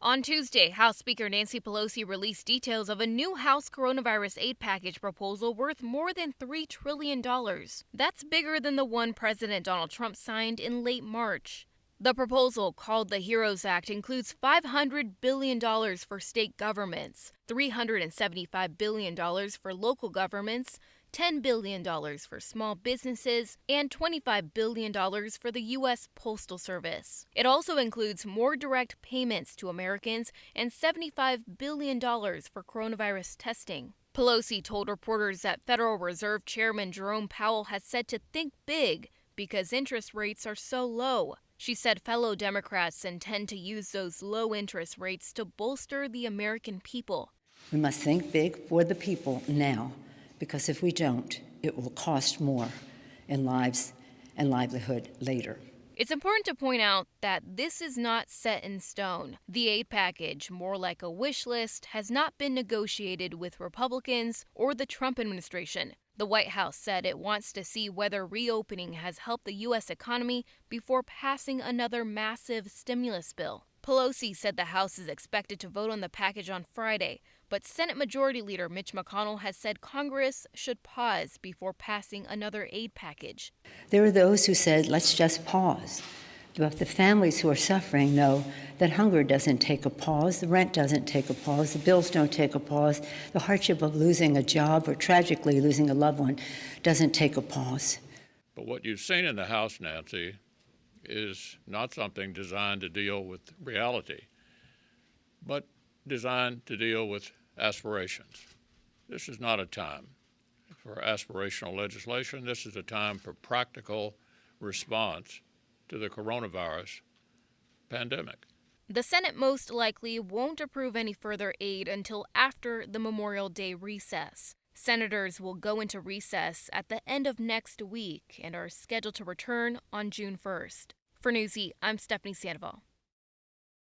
On Tuesday, House Speaker Nancy Pelosi released details of a new House coronavirus aid package proposal worth more than $3 trillion. That's bigger than the one President Donald Trump signed in late March. The proposal, called the HEROES Act, includes $500 billion for state governments, $375 billion for local governments, $10 billion for small businesses, and $25 billion for the U.S. Postal Service. It also includes more direct payments to Americans and $75 billion for coronavirus testing. Pelosi told reporters that Federal Reserve Chairman Jerome Powell has said to think big because interest rates are so low. She said fellow Democrats intend to use those low interest rates to bolster the American people. We must think big for the people now, because if we don't, it will cost more in lives and livelihood later. It's important to point out that this is not set in stone. The aid package, more like a wish list, has not been negotiated with Republicans or the Trump administration. The White House said it wants to see whether reopening has helped the U.S. economy before passing another massive stimulus bill. Pelosi said the House is expected to vote on the package on Friday, but Senate Majority Leader Mitch McConnell has said Congress should pause before passing another aid package. There are those who said, let's just pause. But the families who are suffering know that hunger doesn't take a pause, the rent doesn't take a pause, the bills don't take a pause, the hardship of losing a job or tragically losing a loved one doesn't take a pause. But what you've seen in the House, Nancy, is not something designed to deal with reality, but designed to deal with aspirations. This is not a time for aspirational legislation. This is a time for practical response to the coronavirus pandemic. The Senate most likely won't approve any further aid until after the Memorial Day recess. Senators will go into recess at the end of next week and are scheduled to return on June 1st. For Newsy, I'm Stephanie Sandoval.